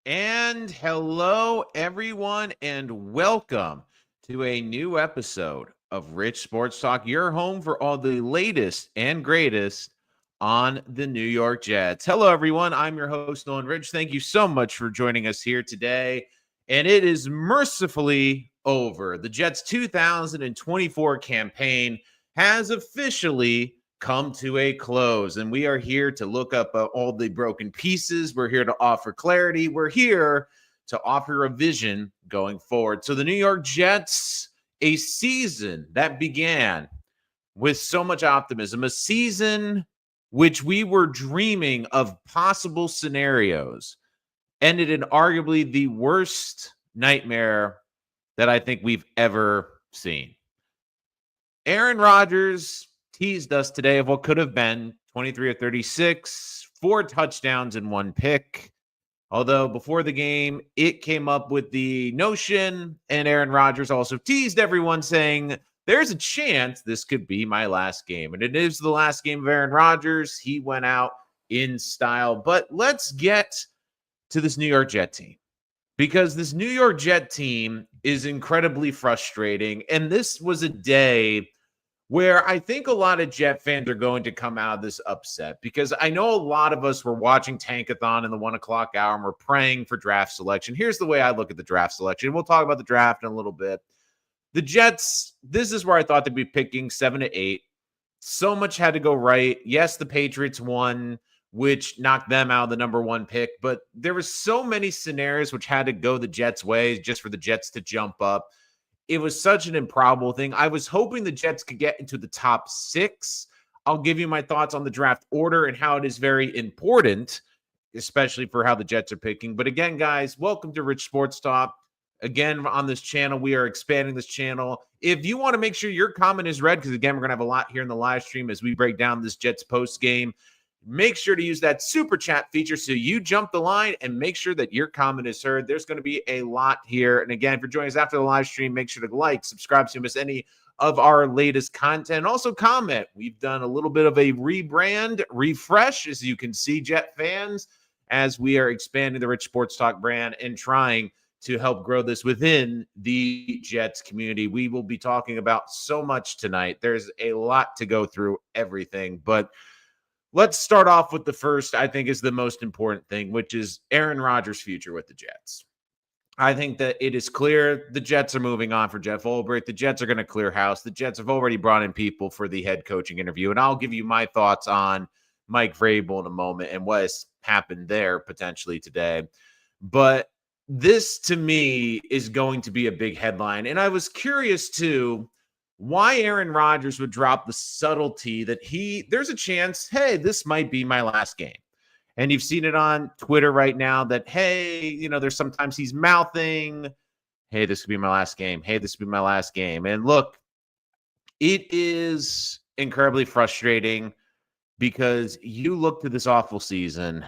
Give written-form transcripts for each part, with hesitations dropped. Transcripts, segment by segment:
And hello, everyone, and welcome to a new episode of Rich Sports Talk, your home for all the latest and greatest on the New York Jets. Hello, everyone. I'm your host, Nolan Rich. Thank you so much for joining us here today. And it is mercifully over. The Jets' 2024 campaign has officially come to a close. And we are here to look up all the broken pieces. We're here to offer clarity. We're here to offer a vision going forward. So the New York Jets, a season that began with so much optimism, a season which we were dreaming of possible scenarios, ended in arguably the worst nightmare that I think we've ever seen. Aaron Rodgers teased us today of what could have been 23 or 36, 4 touchdowns and 1 pick. Although before the game, it came up with the notion, and Aaron Rodgers also teased everyone saying, there's a chance this could be my last game. And it is the last game of Aaron Rodgers. He went out in style. But let's get to this New York Jet team, because this New York Jet team is incredibly frustrating. And this was a day where I think a lot of Jet fans are going to come out of this upset, because I know a lot of us were watching Tankathon in the 1 o'clock hour and we're praying for draft selection. Here's the way I look at the draft selection. We'll talk about the draft in a little bit. The Jets, this is where I thought they'd be picking 7 to 8. So much had to go right. Yes, the Patriots won, which knocked them out of the number 1 pick, but there were so many scenarios which had to go the Jets' way just for the Jets to jump up. It was such an improbable thing. I was hoping the Jets could get into the top 6. I'll give you my thoughts on the draft order and how it is very important, especially for how the Jets are picking. But again, guys, welcome to Rich Sports Talk. Again, on this channel, we are expanding this channel. If you want to make sure your comment is read, because again, we're going to have a lot here in the live stream as we break down this Jets post game, make sure to use that super chat feature so you jump the line and make sure that your comment is heard. There's going to be a lot here. And again, if you're joining us after the live stream, make sure to like, subscribe so you miss any of our latest content. Also comment. We've done a little bit of a rebrand, refresh, as you can see, Jet fans, as we are expanding the Rich Sports Talk brand and trying to help grow this within the Jets community. We will be talking about so much tonight. There's a lot to go through, everything, but let's start off with the first, I think, is the most important thing, which is Aaron Rodgers' future with the Jets. I think that it is clear the Jets are moving on for Jeff Ulbrich. The Jets are going to clear house. The Jets have already brought in people for the head coaching interview, and I'll give you my thoughts on Mike Vrabel in a moment and what has happened there potentially today. But this, to me, is going to be a big headline. And I was curious, too, why Aaron Rodgers would drop the subtlety that there's a chance, hey, this might be my last game. And you've seen it on Twitter right now that, hey, there's sometimes he's mouthing, hey, this could be my last game. Hey, this could be my last game. And look, it is incredibly frustrating because you look to this awful season,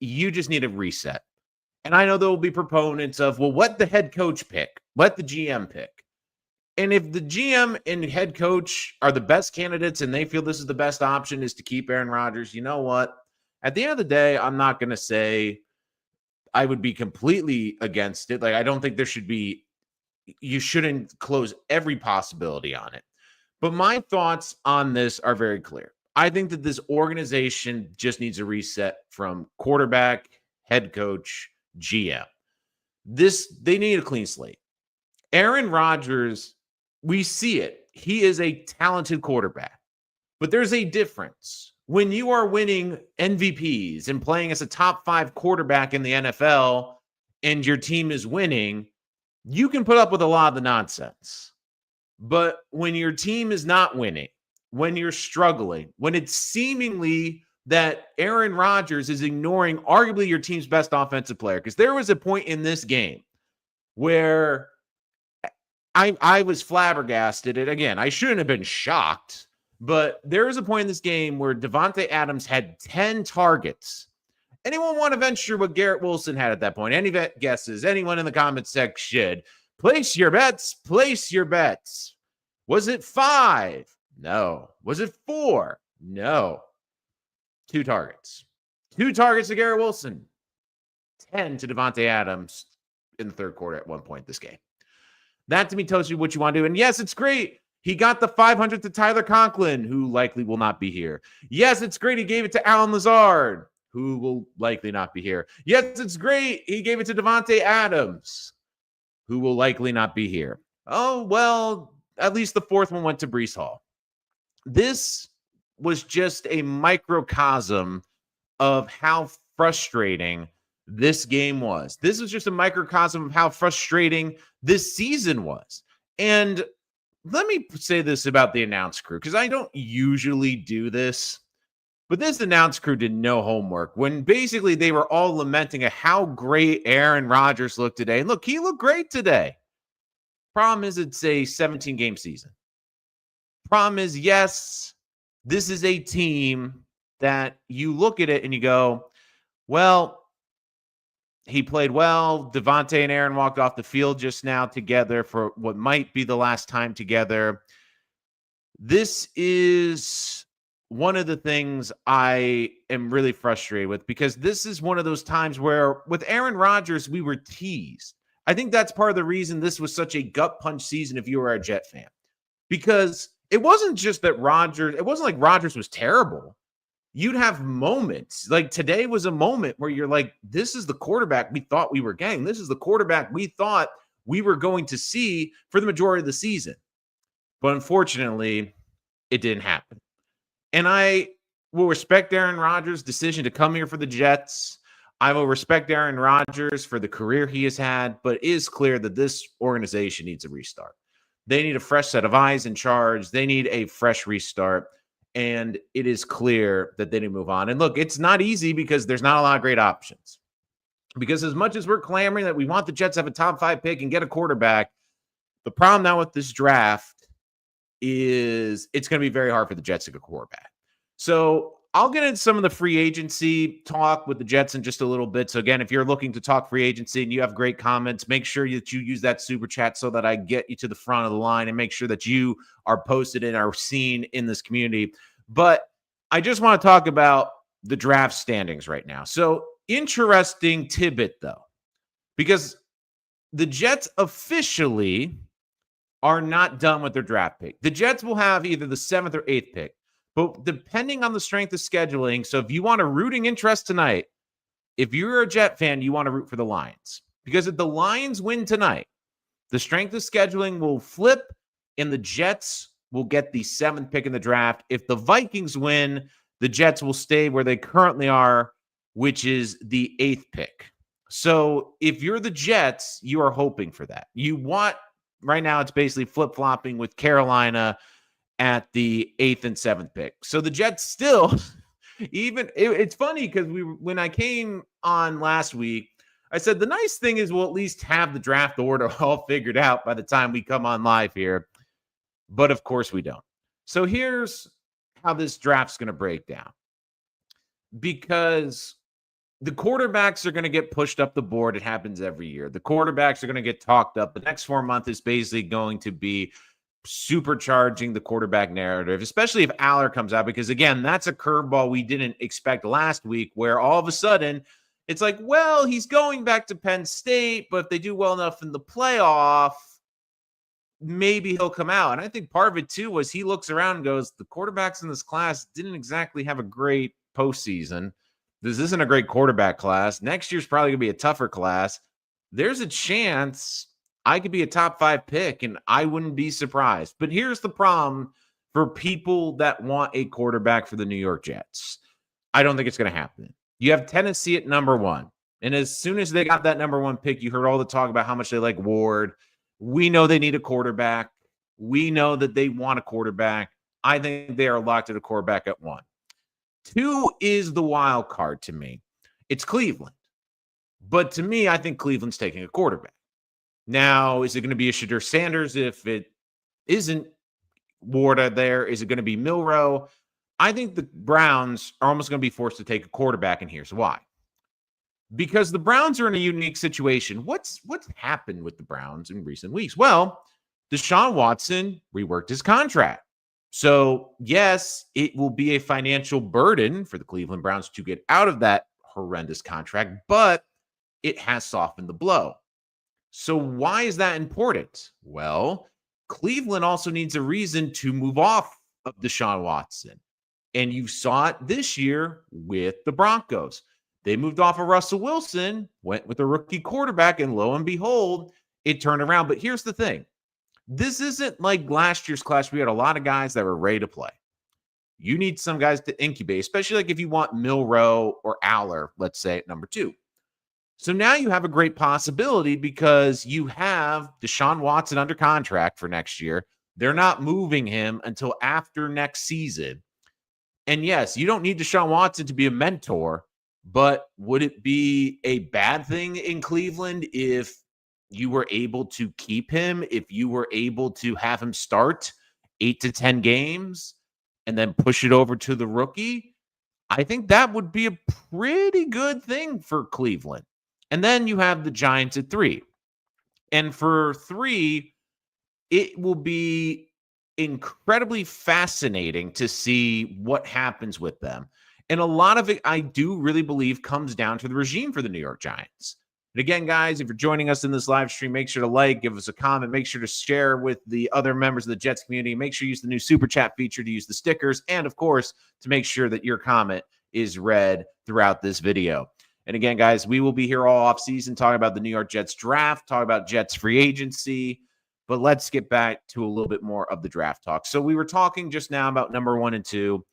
you just need a reset. And I know there will be proponents of, well, let the head coach pick, let the GM pick. And if the GM and head coach are the best candidates and they feel this is the best option is to keep Aaron Rodgers, you know what? At the end of the day, I'm not going to say I would be completely against it. Like, I don't think you shouldn't close every possibility on it. But my thoughts on this are very clear. I think that this organization just needs a reset from quarterback, head coach, GM. They need a clean slate. Aaron Rodgers, we see it. He is a talented quarterback, but there's a difference. When you are winning MVPs and playing as a top 5 quarterback in the NFL and your team is winning, you can put up with a lot of the nonsense. But when your team is not winning, when you're struggling, when it's seemingly that Aaron Rodgers is ignoring arguably your team's best offensive player, because there was a point in this game where I was flabbergasted. And again, I shouldn't have been shocked, but there was a point in this game where Devontae Adams had 10 targets. Anyone want to venture what Garrett Wilson had at that point? Any guesses? Anyone in the comments section? Place your bets. Place your bets. Was it 5? No. Was it 4? No. 2 targets. 2 targets to Garrett Wilson. 10 to Devontae Adams in the third quarter at one point this game. That to me tells you what you want to do. And yes, it's great. He got the 500 to Tyler Conklin, who likely will not be here. Yes, it's great. He gave it to Alan Lazard, who will likely not be here. Yes, it's great. He gave it to Devontae Adams, who will likely not be here. Oh, well, at least the fourth one went to Breece Hall. This was just a microcosm of how frustrating this game was. This was just a microcosm of how frustrating this season was. And let me say this about the announce crew, because I don't usually do this, but this announce crew did no homework when basically they were all lamenting at how great Aaron Rodgers looked today. And look, he looked great today. Problem is, it's a 17-game season. Problem is, yes, this is a team that you look at it and you go, well, he played well. Devontae and Aaron walked off the field just now together for what might be the last time together. This is one of the things I am really frustrated with, because this is one of those times where with Aaron Rodgers, we were teased. I think that's part of the reason this was such a gut punch season if you were a Jet fan, because it wasn't just that Rodgers, it wasn't like Rodgers was terrible. You'd have moments like today was a moment where you're like, this is the quarterback we thought we were getting. This is the quarterback we thought we were going to see for the majority of the season. But unfortunately, it didn't happen. And I will respect Aaron Rodgers' decision to come here for the Jets. I will respect Aaron Rodgers for the career he has had, but it is clear that this organization needs a restart. They need a fresh set of eyes in charge. They need a fresh restart. And it is clear that they need to move on. And look, it's not easy because there's not a lot of great options. Because as much as we're clamoring that we want the Jets to have a top 5 pick and get a quarterback, the problem now with this draft is it's going to be very hard for the Jets to get a quarterback. So I'll get into some of the free agency talk with the Jets in just a little bit. So again, if you're looking to talk free agency and you have great comments, make sure that you use that super chat so that I get you to the front of the line and make sure that you are posted and are seen in this community. But I just want to talk about the draft standings right now. So interesting tidbit though, because the Jets officially are not done with their draft pick. The Jets will have either the 7th or 8th pick. But depending on the strength of scheduling, so if you want a rooting interest tonight, if you're a Jet fan, you want to root for the Lions. Because if the Lions win tonight, the strength of scheduling will flip and the Jets will get the 7th pick in the draft. If the Vikings win, the Jets will stay where they currently are, which is the 8th pick. So if you're the Jets, you are hoping for that. You want, right now it's basically flip-flopping with Carolina at the 8th and 7th pick. So the Jets still, it's funny because when I came on last week, I said the nice thing is we'll at least have the draft order all figured out by the time we come on live here. But of course we don't. So here's how this draft's going to break down. Because the quarterbacks are going to get pushed up the board. It happens every year. The quarterbacks are going to get talked up. The next 4 months is basically going to be supercharging the quarterback narrative, especially if Aller comes out, because again, that's a curveball we didn't expect last week, where all of a sudden it's like, well, he's going back to Penn State, but if they do well enough in the playoff, maybe he'll come out. And I think part of it too was he looks around and goes, the quarterbacks in this class didn't exactly have a great postseason. This isn't a great quarterback class. Next year's probably gonna be a tougher class. There's a chance I could be a top 5 pick, and I wouldn't be surprised. But here's the problem for people that want a quarterback for the New York Jets. I don't think it's going to happen. You have Tennessee at number 1. And as soon as they got that number 1 pick, you heard all the talk about how much they like Ward. We know they need a quarterback. We know that they want a quarterback. I think they are locked at a quarterback at 1. 2 is the wild card to me. It's Cleveland. But to me, I think Cleveland's taking a quarterback. Now, is it going to be a Shadur Sanders if it isn't Ward there? Is it going to be Milroe? I think the Browns are almost going to be forced to take a quarterback, and here's why. Because the Browns are in a unique situation. What's happened with the Browns in recent weeks? Well, Deshaun Watson reworked his contract. So, yes, it will be a financial burden for the Cleveland Browns to get out of that horrendous contract, but it has softened the blow. So why is that important? Well, Cleveland also needs a reason to move off of Deshaun Watson. And you saw it this year with the Broncos. They moved off of Russell Wilson, went with a rookie quarterback, and lo and behold, it turned around. But here's the thing. This isn't like last year's class. We had a lot of guys that were ready to play. You need some guys to incubate, especially like if you want Milroe or Aller, let's say, at number 2. So now you have a great possibility because you have Deshaun Watson under contract for next year. They're not moving him until after next season. And yes, you don't need Deshaun Watson to be a mentor, but would it be a bad thing in Cleveland if you were able to keep him, if you were able to have him start 8 to 10 games and then push it over to the rookie? I think that would be a pretty good thing for Cleveland. And then you have the Giants at 3. And for 3, it will be incredibly fascinating to see what happens with them. And a lot of it, I do really believe, comes down to the regime for the New York Giants. And again, guys, if you're joining us in this live stream, make sure to like, give us a comment, make sure to share with the other members of the Jets community. Make sure you use the new Super Chat feature to use the stickers. And, of course, to make sure that your comment is read throughout this video. And again, guys, we will be here all offseason talking about the New York Jets draft, talking about Jets free agency. But let's get back to a little bit more of the draft talk. So we were talking just now about number 1 and 2.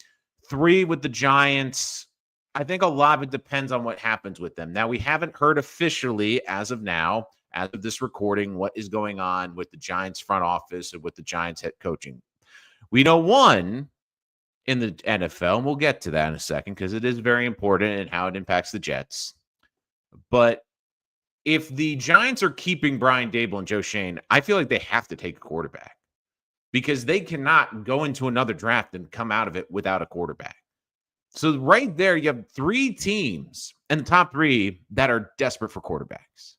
3 with the Giants. I think a lot of it depends on what happens with them. Now, we haven't heard officially as of now, as of this recording, what is going on with the Giants front office or with the Giants head coaching. We know one in the NFL, and we'll get to that in a second because it is very important and how it impacts the Jets. But if the Giants are keeping Brian Dable and Joe Shane, I feel like they have to take a quarterback because they cannot go into another draft and come out of it without a quarterback. So right there, you have 3 teams in the top 3 that are desperate for quarterbacks.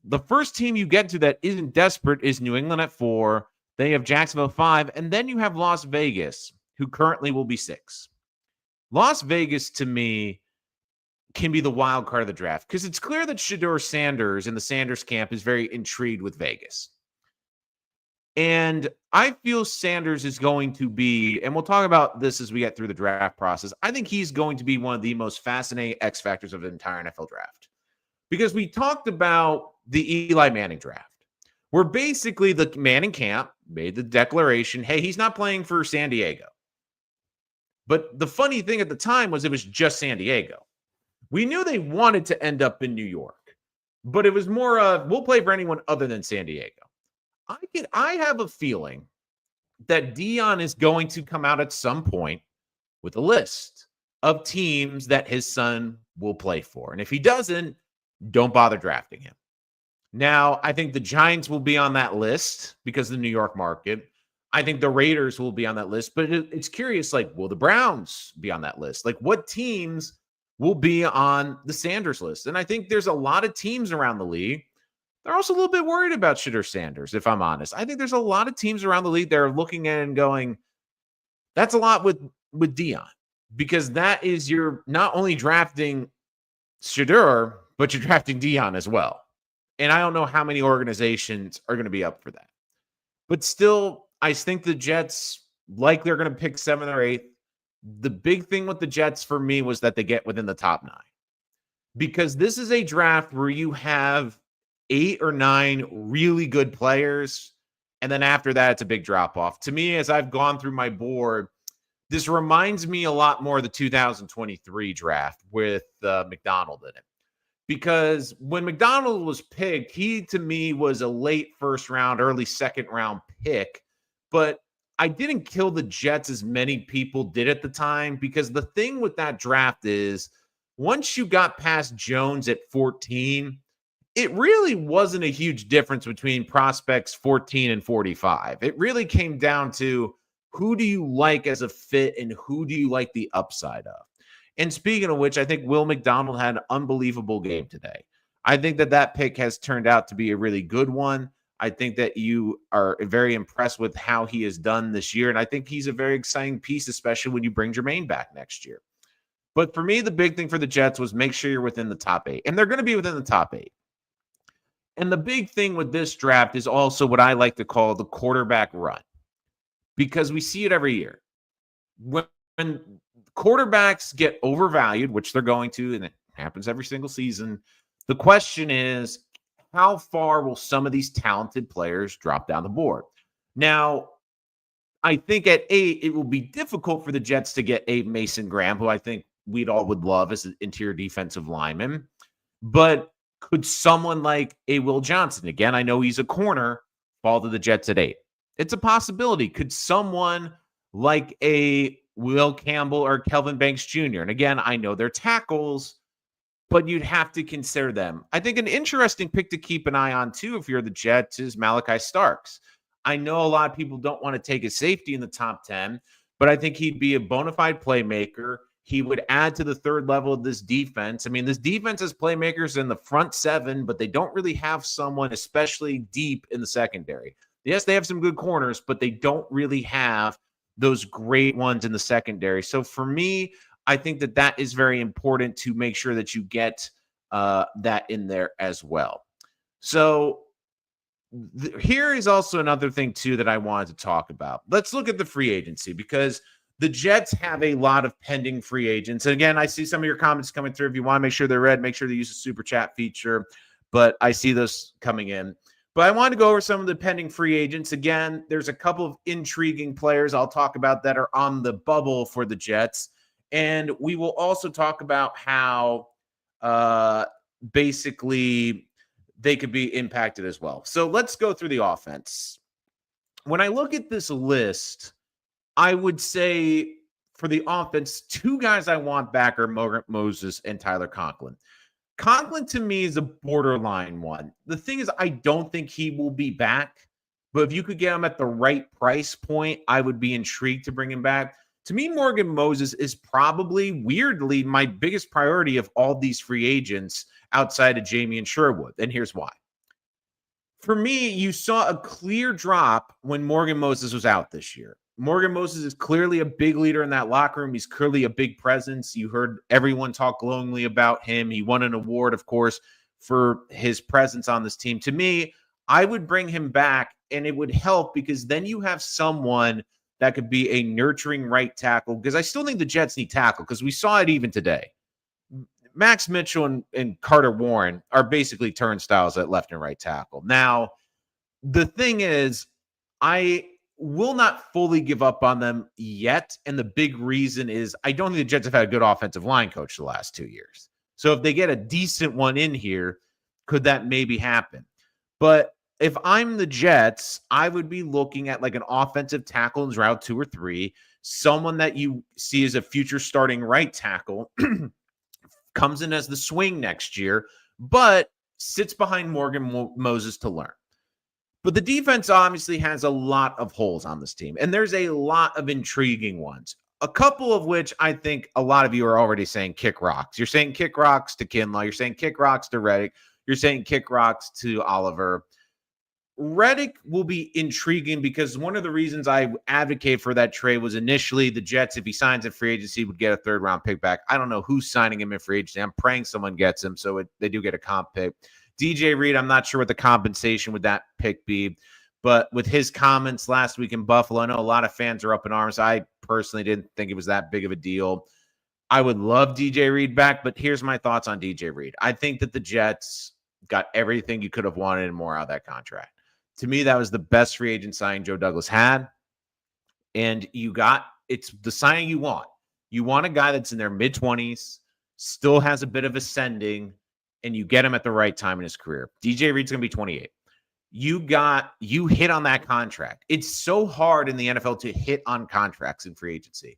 The first team you get to that isn't desperate is New England at 4. Then you have Jacksonville 5. And then you have Las Vegas, who currently will be 6. Las Vegas, to me, can be the wild card of the draft because it's clear that Shedeur Sanders in the Sanders camp is very intrigued with Vegas. And I feel Sanders is going to be, and we'll talk about this as we get through the draft process, I think he's going to be one of the most fascinating X factors of the entire NFL draft. Because we talked about the Eli Manning draft, where basically the Manning camp made the declaration, hey, he's not playing for San Diego. But the funny thing at the time was it was just San Diego. We knew they wanted to end up in New York, but it was more of, we'll play for anyone other than San Diego. I have a feeling that Dion is going to come out at some point with a list of teams that his son will play for. And if he doesn't, don't bother drafting him. Now, I think the Giants will be on that list because of the New York market. I think the Raiders will be on that list, but it's curious, like, will the Browns be on that list? Like, what teams will be on the Sanders list? And I think there's a lot of teams around the league. They're also a little bit worried about Shedeur Sanders, if I'm honest. I think there's a lot of teams around the league that are looking at it and going, that's a lot with Dion, because that is you're not only drafting Shedeur, but you're drafting Dion as well. And I don't know how many organizations are going to be up for that. But still, I think the Jets likely are going to pick 7th or 8th. The big thing with the Jets for me was that they get within the top 9. Because this is a draft where you have 8 or 9 really good players. And then after that, it's a big drop-off. To me, as I've gone through my board, this reminds me a lot more of the 2023 draft with McDonald in it. Because when McDonald was picked, he, to me, was a late first round, early second round pick. But I didn't kill the Jets as many people did at the time, because the thing with that draft is once you got past Jones at 14, it really wasn't a huge difference between prospects 14 and 45. It really came down to who do you like as a fit and who do you like the upside of. And speaking of which, I think Will McDonald had an unbelievable game today. I think that pick has turned out to be a really good one. I think that you are very impressed with how he has done this year. And I think he's a very exciting piece, especially when you bring Jermaine back next year. But for me, the big thing for the Jets was make sure you're within the top 8. And they're going to be within the top 8. And the big thing with this draft is also what I like to call the quarterback run, because we see it every year. When quarterbacks get overvalued, which they're going to, and it happens every single season, the question is, how far will some of these talented players drop down the board? Now, I think at 8, it will be difficult for the Jets to get a Mason Graham, who I think we'd all would love as an interior defensive lineman. But could someone like a Will Johnson, again, I know he's a corner, fall to the Jets at 8? It's a possibility. Could someone like a Will Campbell or Kelvin Banks Jr., and again, I know they're tackles, but you'd have to consider them. I think an interesting pick to keep an eye on, too, if you're the Jets, is Malachi Starks. I know a lot of people don't want to take a safety in the top 10, but I think he'd be a bona fide playmaker. He would add to the third level of this defense. I mean, this defense has playmakers in the front 7, but they don't really have someone especially deep in the secondary. Yes, they have some good corners, but they don't really have those great ones in the secondary. So for me, I think that is very important to make sure that you get that in there as well. So here is also another thing, too, that I wanted to talk about. Let's look at the free agency, because the Jets have a lot of pending free agents. And again, I see some of your comments coming through. If you want to make sure they're read, make sure they use the super chat feature. But I see those coming in. But I want to go over some of the pending free agents. Again, there's a couple of intriguing players I'll talk about that are on the bubble for the Jets. And we will also talk about how basically they could be impacted as well. So let's go through the offense. When I look at this list, I would say for the offense, 2 guys I want back are Morgan Moses and Tyler Conklin. Conklin, to me, is a borderline one. The thing is, I don't think he will be back, but if you could get him at the right price point, I would be intrigued to bring him back. To me, Morgan Moses is probably, weirdly, my biggest priority of all these free agents outside of Jamie and Sherwood. And here's why. For me, you saw a clear drop when Morgan Moses was out this year. Morgan Moses is clearly a big leader in that locker room. He's clearly a big presence. You heard everyone talk glowingly about him. He won an award, of course, for his presence on this team. To me, I would bring him back, and it would help because then you have someone that could be a nurturing right tackle, because I still think the Jets need tackle, because we saw it even today. Max Mitchell and Carter Warren are basically turnstiles at left and right tackle. Now, the thing is, I will not fully give up on them yet. And the big reason is I don't think the Jets have had a good offensive line coach the last 2 years. So if they get a decent one in here, could that maybe happen? But if I'm the Jets, I would be looking at like an offensive tackle in round 2 or 3, someone that you see as a future starting right tackle, comes in as the swing next year, but sits behind Morgan Moses to learn. But the defense obviously has a lot of holes on this team, and there's a lot of intriguing ones, a couple of which I think a lot of you are already saying kick rocks. You're saying kick rocks to Kinlaw. You're saying kick rocks to Reddick. You're saying kick rocks to Oliver. Reddick will be intriguing because one of the reasons I advocate for that trade was initially the Jets, if he signs in free agency, would get a 3rd-round pick back. I don't know who's signing him in free agency. I'm praying someone gets him, so they do get a comp pick. DJ Reed, I'm not sure what the compensation would that pick be, but with his comments last week in Buffalo, I know a lot of fans are up in arms. I personally didn't think it was that big of a deal. I would love DJ Reed back, but here's my thoughts on DJ Reed. I think that the Jets got everything you could have wanted and more out of that contract. To me, that was the best free agent signing Joe Douglas had. And it's the signing you want. You want a guy that's in their mid-20s, still has a bit of ascending, and you get him at the right time in his career. DJ Reed's going to be 28. You hit on that contract. It's so hard in the NFL to hit on contracts in free agency.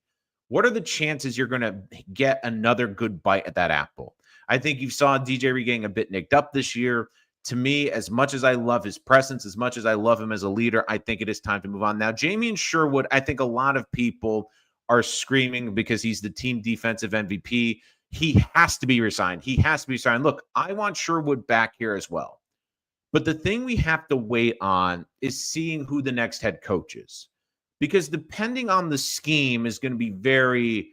What are the chances you're going to get another good bite at that apple? I think you saw DJ Reed getting a bit nicked up this year. To me, as much as I love his presence, as much as I love him as a leader, I think it is time to move on. Now, Jamie and Sherwood, I think a lot of people are screaming because he's the team defensive MVP. He has to be resigned. He has to be resigned. Look, I want Sherwood back here as well. But the thing we have to wait on is seeing who the next head coach is. Because depending on the scheme is going to be very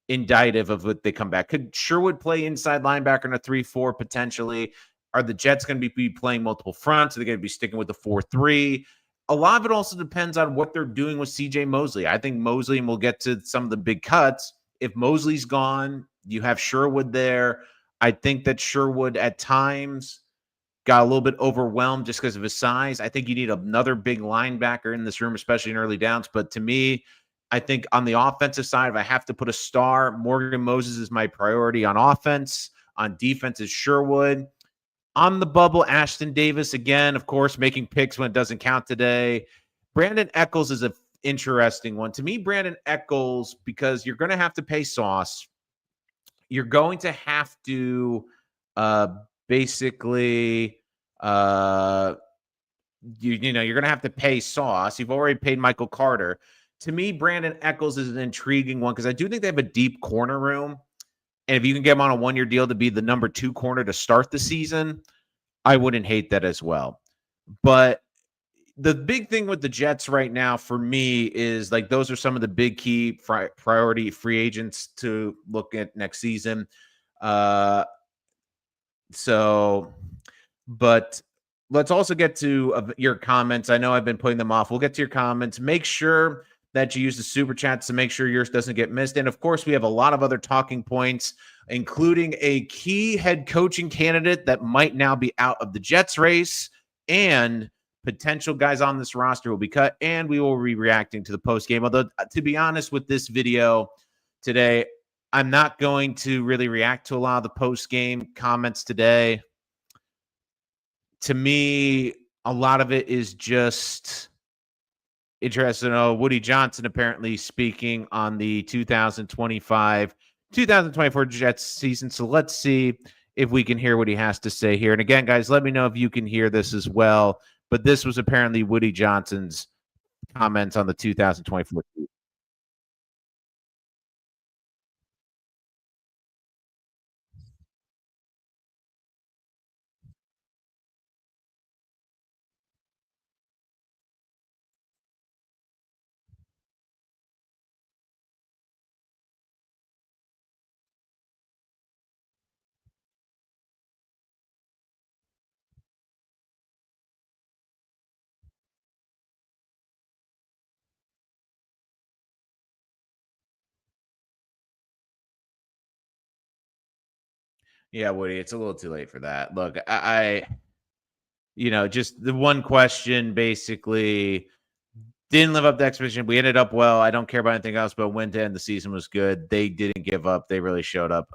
indicative of what they come back. Could Sherwood play inside linebacker in a 3-4 potentially? Are the Jets going to be playing multiple fronts? Are they going to be sticking with the 4-3? A lot of it also depends on what they're doing with CJ Mosley. I think Mosley, and we'll get to some of the big cuts. If Mosley's gone, you have Sherwood there. I think that Sherwood at times got a little bit overwhelmed just because of his size. I think you need another big linebacker in this room, especially in early downs. But to me, I think on the offensive side, if I have to put a star, Morgan Moses is my priority on offense. On defense is Sherwood. On the bubble, Ashton Davis, again, of course, making picks when it doesn't count today. Brandon Eccles is an interesting one. To me, Brandon Eccles, because you're going to have to pay Sauce. You're going to have to basically you're going to have to pay Sauce. You've already paid Michael Carter. To me, Brandon Eccles is an intriguing one because I do think they have a deep corner room. And if you can get him on a one-year deal to be the number 2 corner to start the season, I wouldn't hate that as well. But the big thing with the Jets right now for me is like those are some of the big key priority free agents to look at next season. But let's also get to your comments. I know I've been putting them off. We'll get to your comments. Make sure that you use the super chats to make sure yours doesn't get missed. And of course, we have a lot of other talking points, including a key head coaching candidate that might now be out of the Jets race, and potential guys on this roster will be cut, and we will be reacting to the post game. Although, to be honest with this video today, I'm not going to really react to a lot of the post game comments today. To me, a lot of it is just interesting. Oh, Woody Johnson apparently speaking on the 2024 Jets season. So let's see if we can hear what he has to say here. And again, guys, let me know if you can hear this as well. But this was apparently Woody Johnson's comments on the 2024 season. Yeah, Woody, it's a little too late for that. Look, just the one question basically didn't live up to expectation. We ended up well. I don't care about anything else, but when to end the season was good. They didn't give up. They really showed up.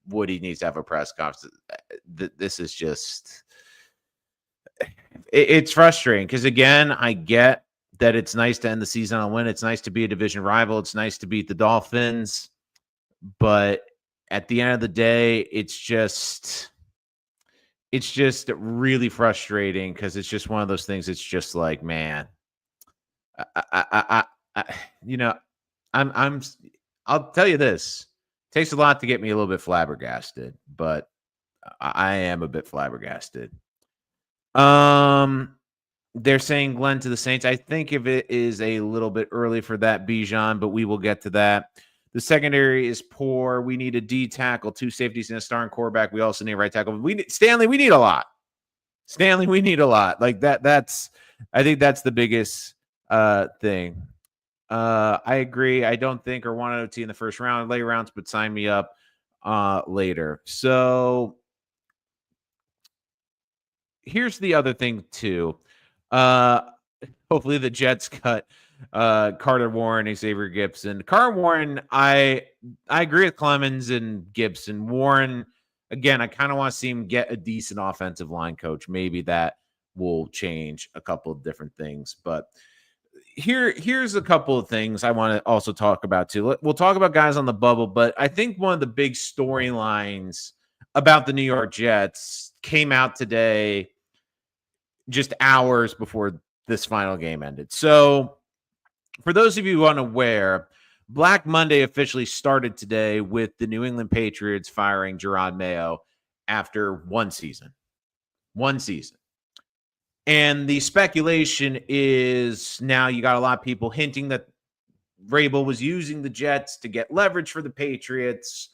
Woody needs to have a press conference. This is just it's frustrating because again, I get that it's nice to end the season on a win. It's nice to be a division rival. It's nice to beat the Dolphins, but at the end of the day, it's just really frustrating because it's just one of those things. It's just like, man, I I'll tell you this. It takes a lot to get me a little bit flabbergasted, but I am a bit flabbergasted. They're saying Glenn to the Saints. I think if it is a little bit early for that, Bijan, but we will get to that. The secondary is poor. We need a D tackle, 2 safeties, and a starting quarterback. We also need a right tackle. Stanley, we need a lot. Stanley, we need a lot. Like that. I think that's the biggest thing. I agree. I don't think or want an OT in the first round, later rounds, but sign me up later. So here's the other thing too. Hopefully the Jets cut Carter Warren, Xavier Gibson. Carter Warren, I agree with Clemens and Gibson. Warren, again, I kind of want to see him get a decent offensive line coach. Maybe that will change a couple of different things. But here's a couple of things I want to also talk about too. We'll talk about guys on the bubble, but I think one of the big storylines about the New York Jets came out today just hours before this final game ended. So for those of you unaware, Black Monday officially started today with the New England Patriots firing Gerard Mayo after one season. And the speculation is now you got a lot of people hinting that Vrabel was using the Jets to get leverage for the Patriots.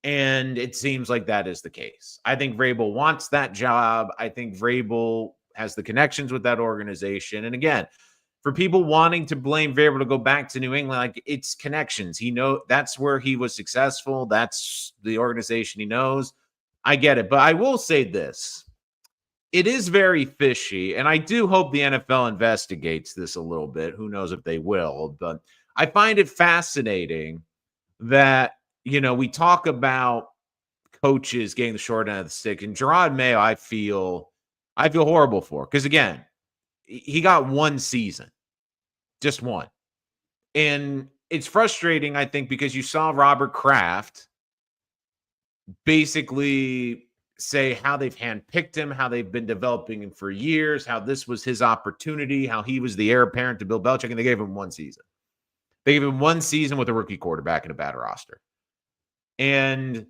And it seems like that is the case. I think Vrabel wants that job. I think Vrabel has the connections with that organization. And again, for people wanting to blame Vrabel to go back to New England, like it's connections. That's where he was successful. That's the organization he knows. I get it. But I will say this. It is very fishy, and I do hope the NFL investigates this a little bit. Who knows if they will, but I find it fascinating that, we talk about coaches getting the short end of the stick, and Gerard Mayo, I feel horrible for, because again, he got one season, just one. And it's frustrating, I think, because you saw Robert Kraft basically say how they've handpicked him, how they've been developing him for years, how this was his opportunity, how he was the heir apparent to Bill Belichick, and they gave him one season. They gave him one season with a rookie quarterback and a bad roster. And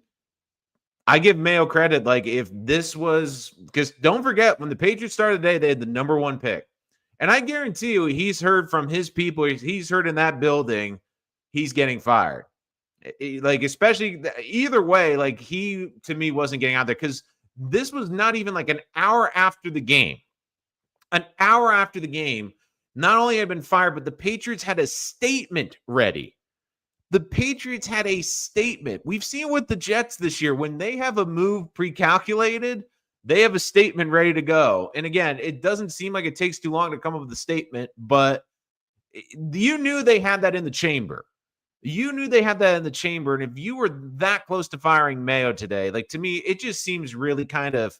I give Mayo credit, like if this was, because don't forget, when the Patriots started the day, they had the number one pick. And I guarantee you, he's heard from his people, he's heard in that building, he's getting fired. Like, especially either way, like he, to me, wasn't getting out there, because this was not even like an hour after the game. An hour after the game, not only had been fired, but the Patriots had a statement ready. The Patriots had a statement. We've seen with the Jets this year, when they have a move pre-calculated, they have a statement ready to go. And again, it doesn't seem like it takes too long to come up with a statement, but you knew they had that in the chamber. You knew they had that in the chamber. And if you were that close to firing Mayo today, like to me, it just seems really kind of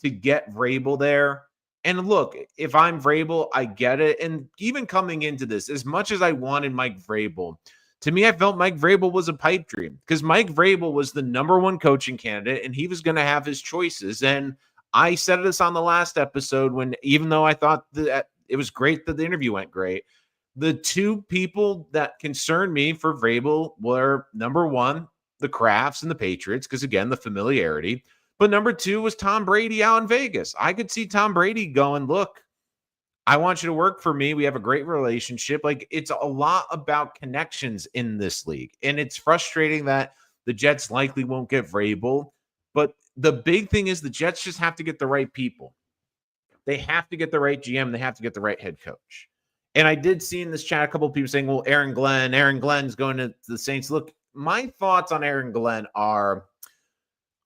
to get Vrabel there. And look, if I'm Vrabel, I get it. And even coming into this, as much as I wanted Mike Vrabel, to me, I felt Mike Vrabel was a pipe dream, because Mike Vrabel was the number one coaching candidate and he was going to have his choices. And I said this on the last episode, when even though I thought that it was great that the interview went great, the two people that concerned me for Vrabel were, number one, the Crafts and the Patriots, because again, the familiarity. But number two was Tom Brady out in Vegas. I could see Tom Brady going, look, I want you to work for me. We have a great relationship. Like, it's a lot about connections in this league. And it's frustrating that the Jets likely won't get Vrabel. But the big thing is the Jets just have to get the right people. They have to get the right GM. They have to get the right head coach. And I did see in this chat a couple of people saying, well, Aaron Glenn's going to the Saints. Look, my thoughts on Aaron Glenn are,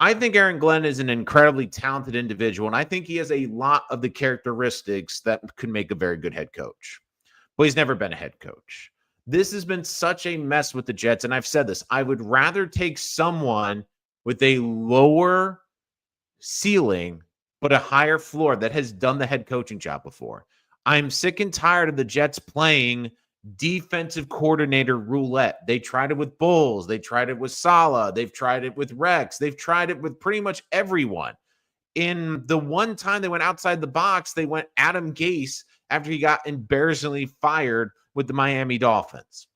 I think Aaron Glenn is an incredibly talented individual, and I think he has a lot of the characteristics that could make a very good head coach. But he's never been a head coach. This has been such a mess with the Jets, and I've said this. I would rather take someone with a lower ceiling but a higher floor that has done the head coaching job before. I'm sick and tired of the Jets playing defensive coordinator roulette. They tried it with Bulls. They tried it with Saleh. They've tried it with Rex. They've tried it with pretty much everyone. In the one time they went outside the box, they went Adam Gase after he got embarrassingly fired with the Miami Dolphins.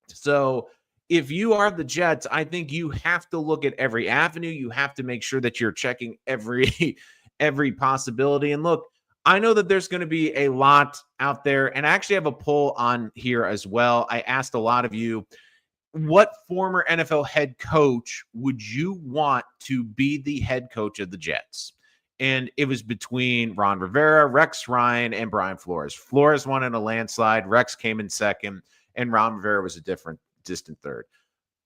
So if you are the Jets, I think you have to look at every avenue. You have to make sure that you're checking every possibility. And look, I know that there's going to be a lot out there, and I actually have a poll on here as well. I asked a lot of you, what former NFL head coach would you want to be the head coach of the Jets? And it was between Ron Rivera, Rex Ryan, and Brian Flores. Flores won in a landslide. Rex came in second, and Ron Rivera was a distant third.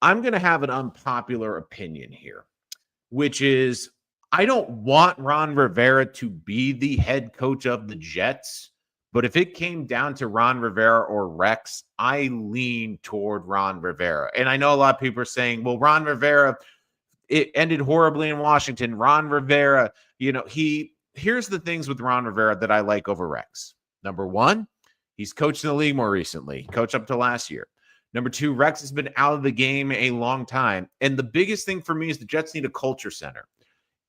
I'm going to have an unpopular opinion here, which is, I don't want Ron Rivera to be the head coach of the Jets, but if it came down to Ron Rivera or Rex, I lean toward Ron Rivera. And I know a lot of people are saying, well, Ron Rivera, it ended horribly in Washington. Ron Rivera, here's the things with Ron Rivera that I like over Rex. Number one, he's coached in the league more recently, coached up to last year. Number two, Rex has been out of the game a long time. And the biggest thing for me is the Jets need a culture center.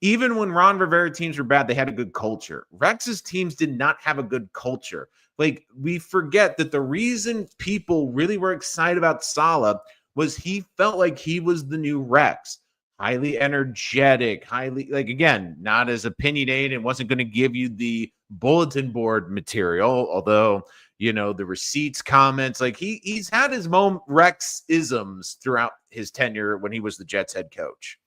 Even when Ron Rivera teams were bad, they had a good culture. Rex's teams did not have a good culture. Like, we forget that the reason people really were excited about Saleh was he felt like he was the new Rex. Highly energetic, again, not as opinionated, and wasn't going to give you the bulletin board material, although, the receipts comments. Like he's had his Rex isms throughout his tenure when he was the Jets head coach.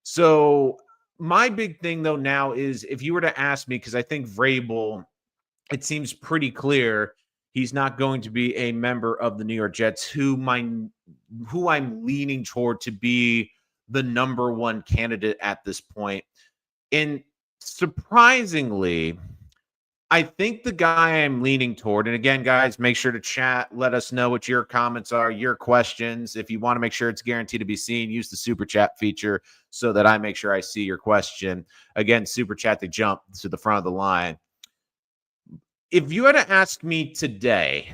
So my big thing though now is if you were to ask me, because I think Vrabel, it seems pretty clear he's not going to be a member of the New York Jets, who I'm leaning toward to be the number one candidate at this point. And surprisingly, I think the guy I'm leaning toward, and again, guys, make sure to chat. Let us know what your comments are, your questions. If you want to make sure it's guaranteed to be seen, use the super chat feature so that I make sure I see your question. Again, super chat to jump to the front of the line. If you had to ask me today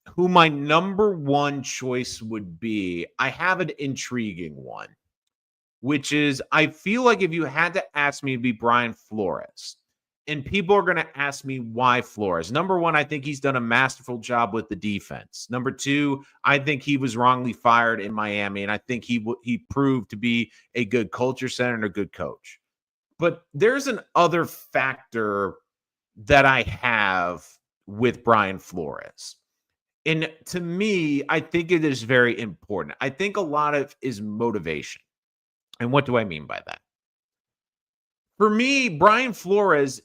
who my number one choice would be, I have an intriguing one, which is I feel like if you had to ask me, it'd be Brian Flores. And people are going to ask me why Flores. Number one, I think he's done a masterful job with the defense. Number two, I think he was wrongly fired in Miami, and I think he proved to be a good culture center and a good coach. But there's an other factor that I have with Brian Flores. And to me, I think it is very important. I think a lot of is motivation. And what do I mean by that? For me, Brian Flores,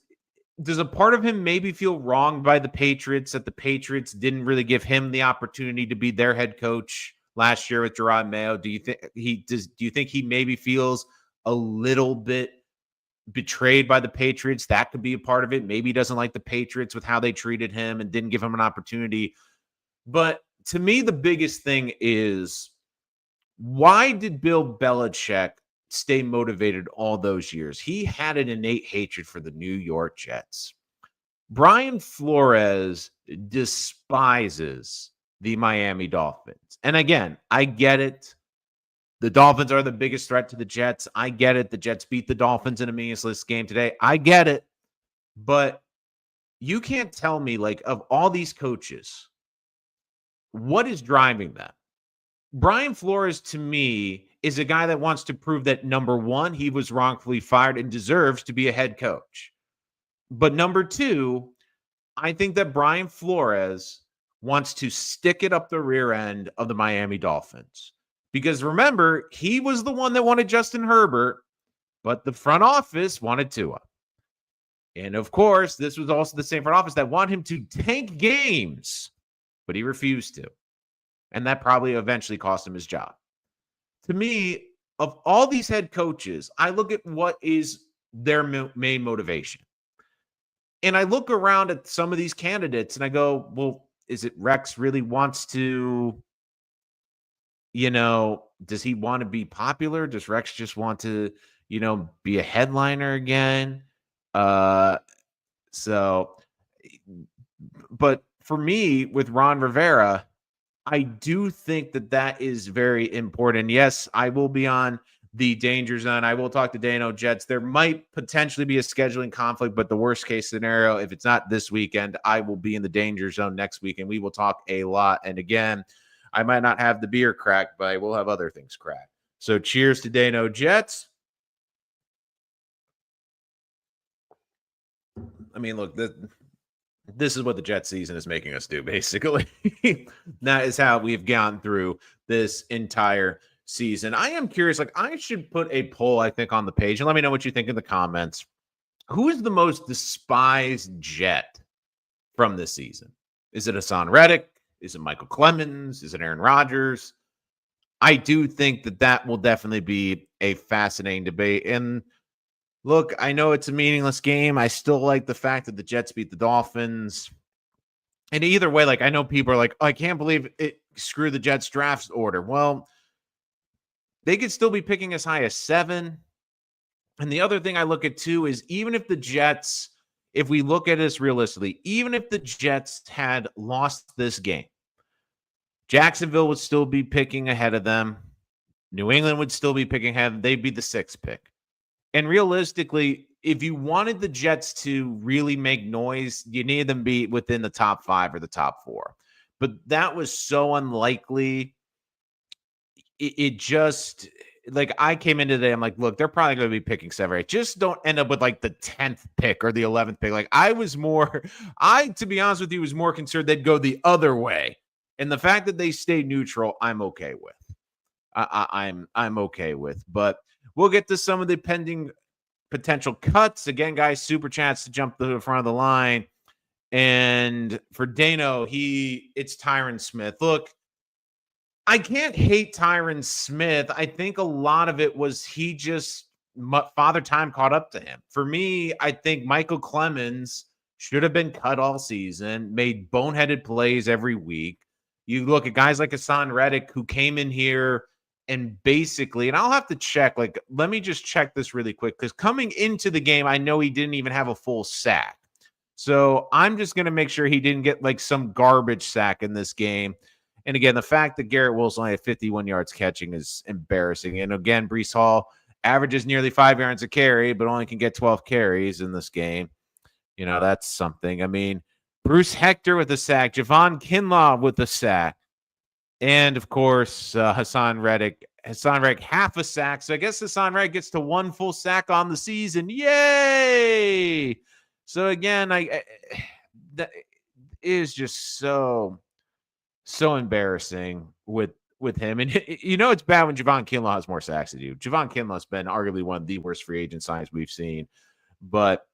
does a part of him maybe feel wronged by the Patriots that the Patriots didn't really give him the opportunity to be their head coach last year with Gerard Mayo? Do you think he maybe feels a little bit betrayed by the Patriots? That could be a part of it. Maybe he doesn't like the Patriots with how they treated him and didn't give him an opportunity. But to me, the biggest thing is, why did Bill Belichick stay motivated all those years? He had an innate hatred for the New York Jets. Brian Flores despises the Miami Dolphins. And again, I get it. The Dolphins are the biggest threat to the Jets. I get it. The Jets beat the Dolphins in a meaningless game today. I get it. But you can't tell me, like, of all these coaches, what is driving that? Brian Flores, to me, is a guy that wants to prove that, number one, he was wrongfully fired and deserves to be a head coach. But number two, I think that Brian Flores wants to stick it up the rear end of the Miami Dolphins. Because remember, he was the one that wanted Justin Herbert, but the front office wanted Tua. And of course, this was also the same front office that wanted him to tank games, but he refused to. And that probably eventually cost him his job. To me, of all these head coaches, I look at what is their main motivation. And I look around at some of these candidates and I go, well, is it Rex really wants to, does he want to be popular? Does Rex just want to, be a headliner again? But for me, with Ron Rivera, I do think that is very important. Yes, I will be on the danger zone. I will talk to Dano Jets. There might potentially be a scheduling conflict, but the worst case scenario, if it's not this weekend, I will be in the danger zone next week, and we will talk a lot. And again, I might not have the beer cracked, but I will have other things cracked. So cheers to Dano Jets. I mean, look, this is what the Jets season is making us do, basically. That is how we've gone through this entire season. I am curious, I should put a poll, I think, on the page, and let me know what you think in the comments. Who is the most despised Jet from this season? Is it Hassan Reddick? Is it Michael Clemens? Is it Aaron Rodgers? I do think that will definitely be a fascinating debate. And look, I know it's a meaningless game. I still like the fact that the Jets beat the Dolphins. And either way, I know people are like, oh, I can't believe it. Screw the Jets draft order. Well, they could still be picking as high as 7. And the other thing I look at too is, even if the Jets, if we look at this realistically, even if the Jets had lost this game, Jacksonville would still be picking ahead of them. New England would still be picking ahead. They'd be the 6th pick. And realistically, if you wanted the Jets to really make noise, you needed them to be within the top 5 or the top 4. But that was so unlikely. It just, like I came into today, I'm like, look, they're probably going to be picking 7 or 8. Just don't end up with like the 10th pick or the 11th pick. Like to be honest with you, was more concerned they'd go the other way. And the fact that they stayed neutral, I'm okay with. I'm okay with. But we'll get to some of the pending potential cuts. Again, guys, super chats to jump to the front of the line. And for Dano, it's Tyron Smith. Look, I can't hate Tyron Smith. I think a lot of it was Father Time caught up to him. For me, I think Michael Clemens should have been cut all season, made boneheaded plays every week. You look at guys like Hassan Reddick, who came in here and basically, and I'll have to check, like, let me just check this really quick, because coming into the game, I know he didn't even have a full sack. So I'm just going to make sure he didn't get like some garbage sack in this game. And again, the fact that Garrett Wilson only had 51 yards catching is embarrassing. And again, Breece Hall averages nearly 5 yards a carry, but only can get 12 carries in this game. You know, that's something. I mean, Bruce Hector with a sack, Javon Kinlaw with a sack, and of course, Hassan Reddick. Hassan Reddick, half a sack. So I guess Hassan Reddick gets to 1 full sack on the season. Yay! So again, that is just so embarrassing with him. And you know, it's bad when Javon Kinlaw has more sacks than you. Javon Kinlaw's been arguably one of the worst free agent signings we've seen. But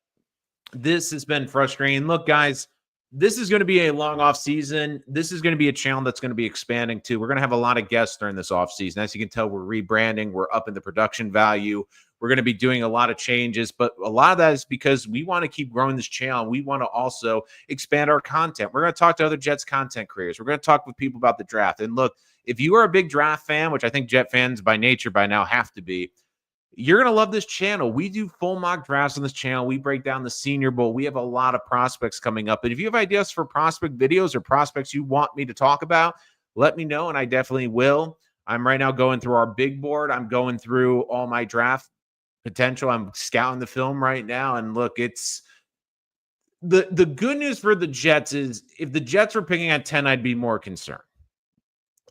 this has been frustrating. Look, guys, this is going to be a long off season. This is going to be a channel that's going to be expanding too. We're going to have a lot of guests during this off season. As you can tell, we're rebranding. We're up in the production value. We're going to be doing a lot of changes, but a lot of that is because we want to keep growing this channel. We want to also expand our content. We're going to talk to other Jets content creators. We're going to talk with people about the draft. And look, if you are a big draft fan, which I think Jet fans by nature by now have to be, you're going to love this channel. We do full mock drafts on this channel. We break down the Senior Bowl. We have a lot of prospects coming up. And if you have ideas for prospect videos or prospects you want me to talk about, let me know, and I definitely will. I'm right now going through our big board. I'm going through all my draft potential. I'm scouting the film right now. And look, it's the good news for the Jets is if the Jets were picking at 10, I'd be more concerned.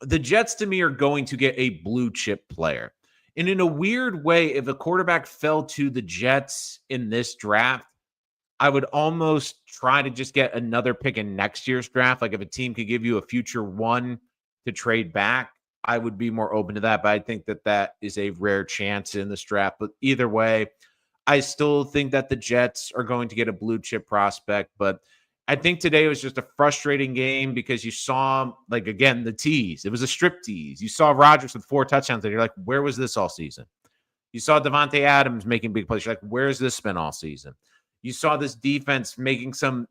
The Jets, to me, are going to get a blue chip player. And in a weird way, if a quarterback fell to the Jets in this draft, I would almost try to just get another pick in next year's draft. Like if a team could give you a future 1 to trade back, I would be more open to that. But I think that is a rare chance in this draft. But either way, I still think that the Jets are going to get a blue chip prospect. But I think today was just a frustrating game because you saw, like, again, the tease. It was a strip tease. You saw Rodgers with 4 touchdowns, and you're like, where was this all season? You saw Devontae Adams making big plays. You're like, where's this been all season? You saw this defense making some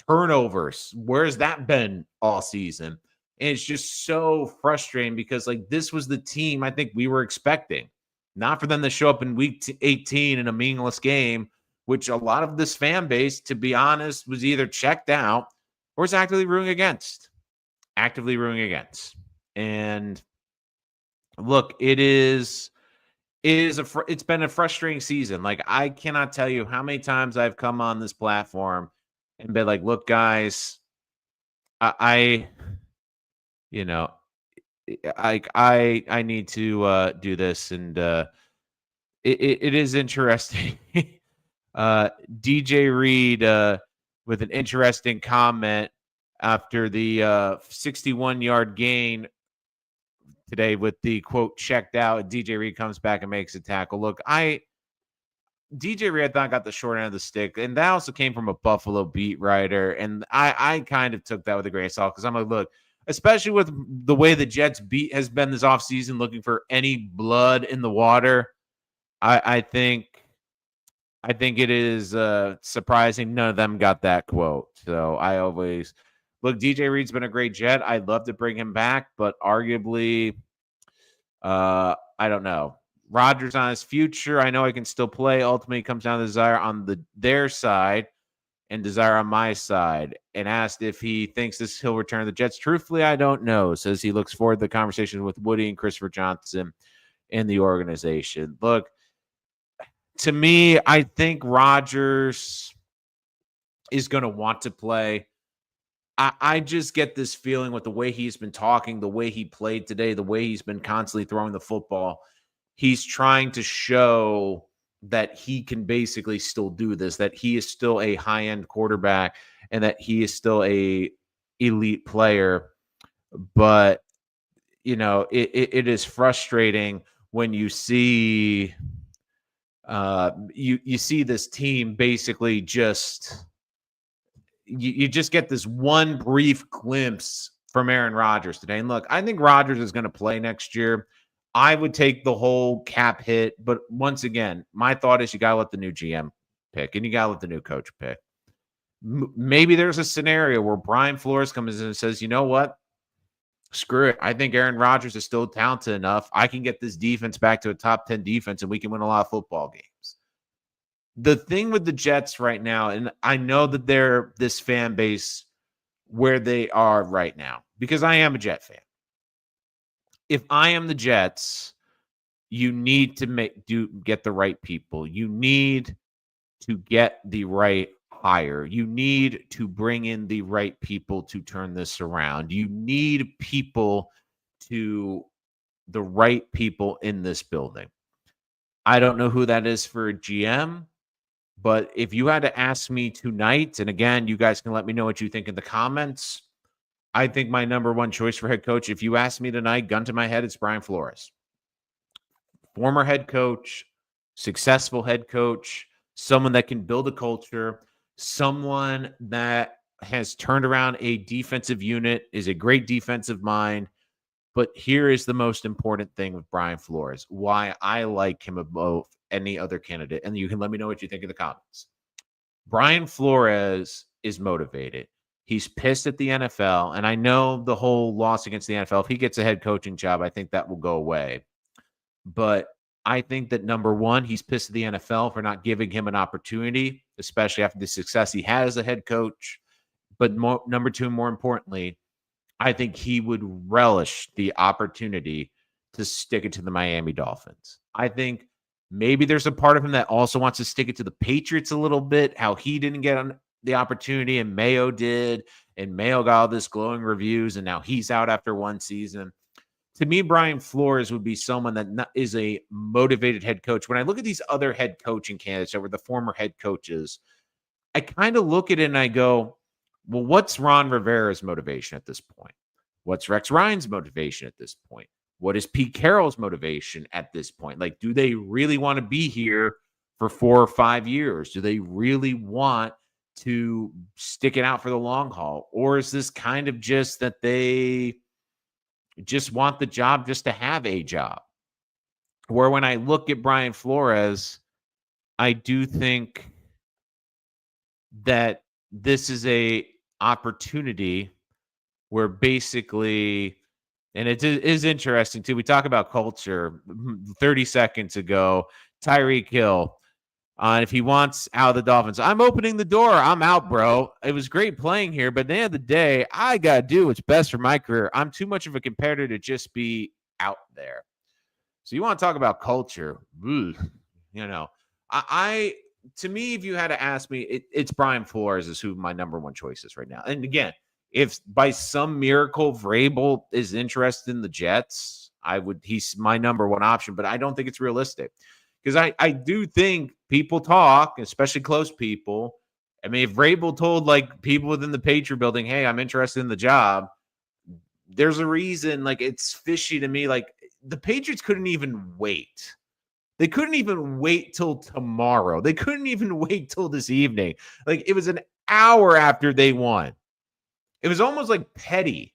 turnovers. Where's that been all season? And it's just so frustrating because, like, this was the team I think we were expecting. Not for them to show up in week 18 in a meaningless game, which a lot of this fan base, to be honest, was either checked out or is actively rooting against. And look, it's been a frustrating season. Like, I cannot tell you how many times I've come on this platform and been like, look, guys, I need to do this. And it is interesting. DJ Reed with an interesting comment after the 61-yard gain today with the quote checked out. DJ Reed comes back and makes a tackle. Look, DJ Reed, I thought, got the short end of the stick, and that also came from a Buffalo beat writer, and I kind of took that with a grain of salt because I'm like, look, especially with the way the Jets beat has been this offseason, looking for any blood in the water, I think it is surprising none of them got that quote. So I always look, DJ Reed's been a great Jet. I'd love to bring him back, but arguably, I don't know. Rodgers on his future. I know I can still play. Ultimately, it comes down to desire on their side and desire on my side. And asked if he thinks he'll return to the Jets. Truthfully, I don't know. Says he looks forward to the conversation with Woody and Christopher Johnson in the organization. Look, to me, I think Rodgers is going to want to play. I just get this feeling with the way he's been talking, the way he played today, the way he's been constantly throwing the football. he's trying to show that he can basically still do this, that he is still a high-end quarterback and that he is still a elite player. But, it is frustrating when you see you see this team basically just you just get this one brief glimpse from Aaron Rodgers today. And look, I think Rodgers is going to play next year. I would take the whole cap hit, but once again, my thought is you got to let the new GM pick and you got to let the new coach pick. Maybe there's a scenario where Brian Flores comes in and says, you know what? Screw it. I think Aaron Rodgers is still talented enough. I can get this defense back to a top 10 defense and we can win a lot of football games. The thing with the Jets right now, and I know that they're this fan base where they are right now, because I am a Jet fan. If I am the Jets, you need to get the right people. You need to get the right hire. You need to bring in the right people to turn this around. You need the right people in this building. I don't know who that is for a GM, but if you had to ask me tonight, and again, you guys can let me know what you think in the comments, I think my number one choice for head coach, if you ask me tonight, gun to my head, it's Brian Flores. Former head coach, successful head coach, someone that can build a culture, someone that has turned around a defensive unit, is a great defensive mind. But here is the most important thing with Brian Flores, why I like him above any other candidate. And you can let me know what you think in the comments. Brian Flores is motivated. He's pissed at the NFL. And I know the whole loss against the NFL, if he gets a head coaching job, I think that will go away. But I think that number one, he's pissed at the NFL for not giving him an opportunity, especially after the success he had as a head coach. But number two, more importantly, I think he would relish the opportunity to stick it to the Miami Dolphins. I think maybe there's a part of him that also wants to stick it to the Patriots a little bit, how he didn't get the opportunity and Mayo did, and Mayo got all this glowing reviews, and now he's out after one season. To me, Brian Flores would be someone that is a motivated head coach. When I look at these other head coaching candidates that were the former head coaches, I kind of look at it and I go, well, what's Ron Rivera's motivation at this point? What's Rex Ryan's motivation at this point? What is Pete Carroll's motivation at this point? Like, do they really want to be here for 4 or 5 years? Do they really want to stick it out for the long haul? Or is this kind of just that they just want the job just to have a job? Where when I look at Brian Flores, I do think that this is a opportunity where basically, and it is interesting too, we talk about culture 30 seconds ago, Tyreek Hill, if he wants out of the Dolphins, I'm opening the door, I'm out, bro. It was great playing here, but at the end of the day, I got to do what's best for my career. I'm too much of a competitor to just be out there. So you want to talk about culture, I to me, if you had to ask me, it's Brian Flores is who my number one choice is right now. And again, if by some miracle Vrabel is interested in the Jets, he's my number one option, but I don't think it's realistic. Because I do think people talk, especially close people. I mean, if Vrabel told like people within the Patriot building, hey, I'm interested in the job, there's a reason. Like, it's fishy to me. Like, the Patriots couldn't even wait. They couldn't even wait till tomorrow. They couldn't even wait till this evening. Like, it was an hour after they won. It was almost like petty.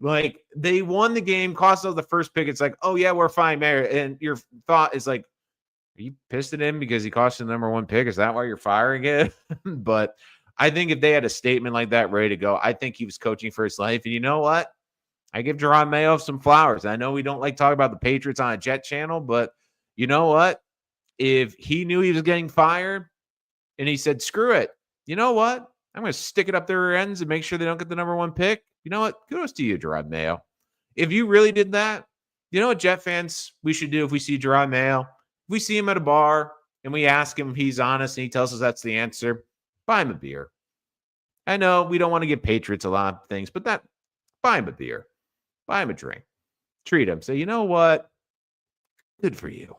Like, they won the game, cost us the first pick. It's like, oh, yeah, we're fine, Mayor. And your thought is like, are you pissed at him because he cost you the number one pick? Is that why you're firing it? But I think if they had a statement like that ready to go, I think he was coaching for his life. And you know what? I give Jerron Mayo some flowers. I know we don't like talking about the Patriots on a Jet channel, but you know what? If he knew he was getting fired and he said, screw it, you know what? I'm going to stick it up their ends and make sure they don't get the number one pick. You know what? Kudos to you, Jerron Mayo. If you really did that, you know what, Jet fans, we should do if we see Jerron Mayo? If we see him at a bar and we ask him if he's honest and he tells us that's the answer, buy him a beer. I know we don't want to give Patriots a lot of things, but buy him a beer. Buy him a drink. Treat him. Say, you know what? Good for you.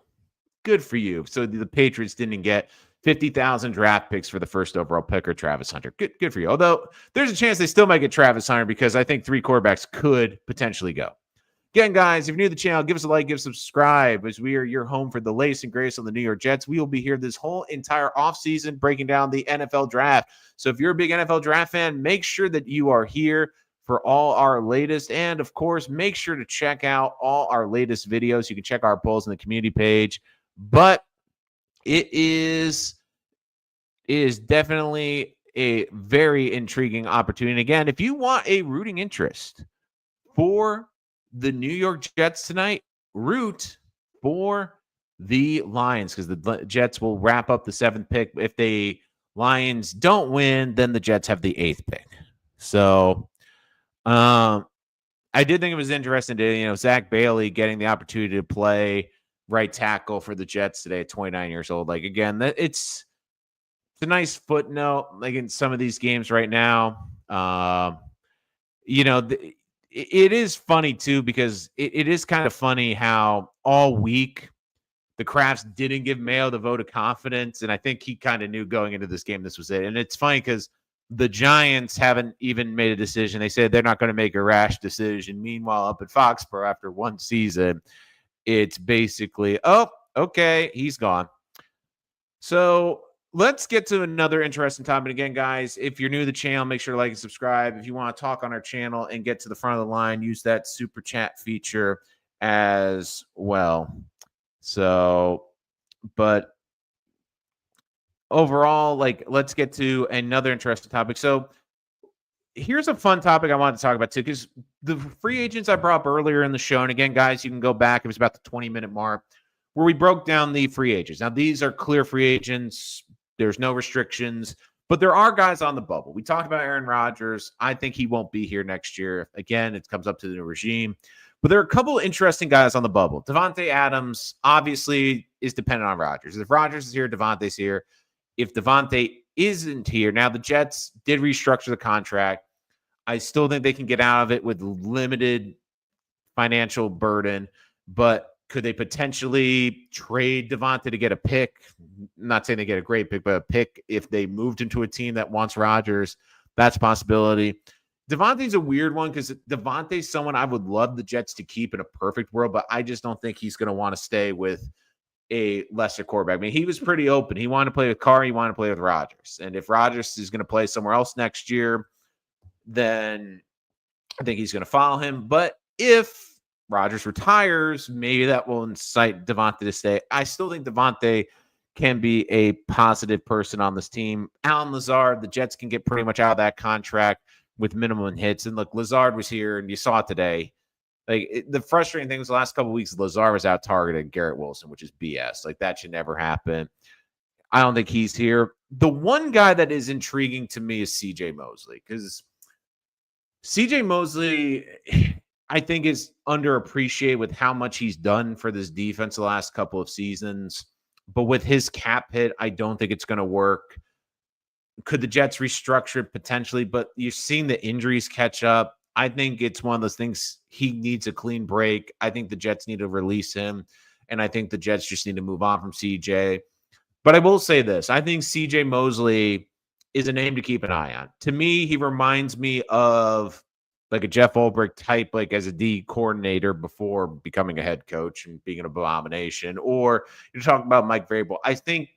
Good for you. So the Patriots didn't get 50,000 draft picks for the first overall pick or Travis Hunter. Good for you. Although there's a chance they still might get Travis Hunter because I think 3 quarterbacks could potentially go. Again, guys, if you're new to the channel, give us a like, give us a subscribe, as we are your home for the latest and greatest on the New York Jets. We will be here this whole entire offseason breaking down the NFL draft. So if you're a big NFL draft fan, make sure that you are here for all our latest. And, of course, make sure to check out all our latest videos. You can check our polls on the community page. But it is definitely a very intriguing opportunity. And again, if you want a rooting interest for the New York Jets tonight, root for the Lions, because the Jets will wrap up the 7th pick. If the Lions don't win, then the Jets have the 8th pick. So I did think it was interesting to, Zach Bailey getting the opportunity to play right tackle for the Jets today at 29 years old. Like, again, it's a nice footnote, like in some of these games right now. It is funny too, because it is kind of funny how all week the Crafts didn't give Mayo the vote of confidence, and I think he kind of knew going into this game this was it. And it's funny because the Giants haven't even made a decision. They said they're not going to make a rash decision. Meanwhile, up at Foxborough after one season, it's basically, oh, okay, he's gone. So let's get to another interesting topic. Again, guys, if you're new to the channel, make sure to like and subscribe. If you want to talk on our channel and get to the front of the line, use that super chat feature as well. So, but overall, let's get to another interesting topic. So here's a fun topic I wanted to talk about too, because the free agents I brought up earlier in the show, and again, guys, you can go back. It was about the 20-minute mark where we broke down the free agents. Now, these are clear free agents. There's no restrictions, but there are guys on the bubble. We talked about Aaron Rodgers. I think he won't be here next year. Again, it comes up to the new regime. But there are a couple of interesting guys on the bubble. Devontae Adams obviously is dependent on Rodgers. If Rodgers is here, Devontae's here. If Devontae isn't here, now the Jets did restructure the contract. I still think they can get out of it with limited financial burden, but could they potentially trade Devontae to get a pick? I'm not saying they get a great pick, but a pick if they moved into a team that wants Rodgers. That's a possibility. Devontae's a weird one because Devontae's someone I would love the Jets to keep in a perfect world, but I just don't think he's going to want to stay with a lesser quarterback. I mean, he was pretty open. He wanted to play with Carr. He wanted to play with Rodgers. And if Rodgers is going to play somewhere else next year, then I think he's going to follow him. But if Rodgers retires, maybe that will incite Devontae to stay. I still think Devontae can be a positive person on this team. Allen Lazard, the Jets can get pretty much out of that contract with minimum hits. And look, Lazard was here, and you saw it today. The frustrating thing was the last couple of weeks, Lazard was out targeted Garrett Wilson, which is BS. That should never happen. I don't think he's here. The one guy that is intriguing to me is CJ Mosley, because CJ Mosley, I think, is underappreciated with how much he's done for this defense the last couple of seasons. But with his cap hit, I don't think it's going to work. Could the Jets restructure it? Potentially, but you're seeing the injuries catch up. I think it's one of those things, he needs a clean break. I think the Jets need to release him, and I think the Jets just need to move on from CJ. But I will say this. I think CJ Mosley is a name to keep an eye on. To me, he reminds me of a Jeff Ulbrich type, as a D coordinator before becoming a head coach and being an abomination. Or you're talking about Mike Vrabel. I think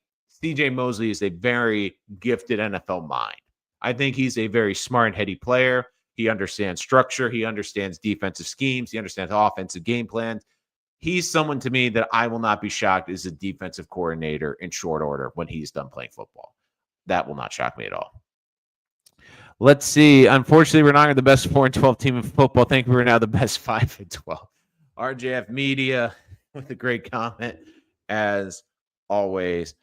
CJ Mosley is a very gifted NFL mind. I think he's a very smart and heady player. He understands structure. He understands defensive schemes. He understands offensive game plans. He's someone to me that I will not be shocked is a defensive coordinator in short order when he's done playing football. That will not shock me at all. Let's see. Unfortunately, we're not the best 4-12 team in football. Thank you. We're now the best 5-12. RJF Media with a great comment, as always.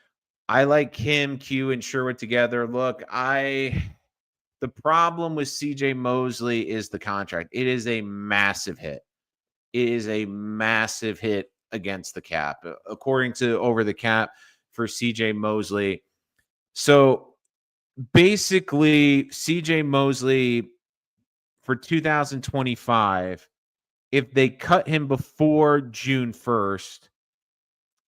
I like him, Q, and Sherwood together. Look, the problem with CJ Mosley is the contract. It is a massive hit. It is a massive hit against the cap, according to Over the Cap for CJ Mosley. So basically, CJ Mosley for 2025, if they cut him before June 1st,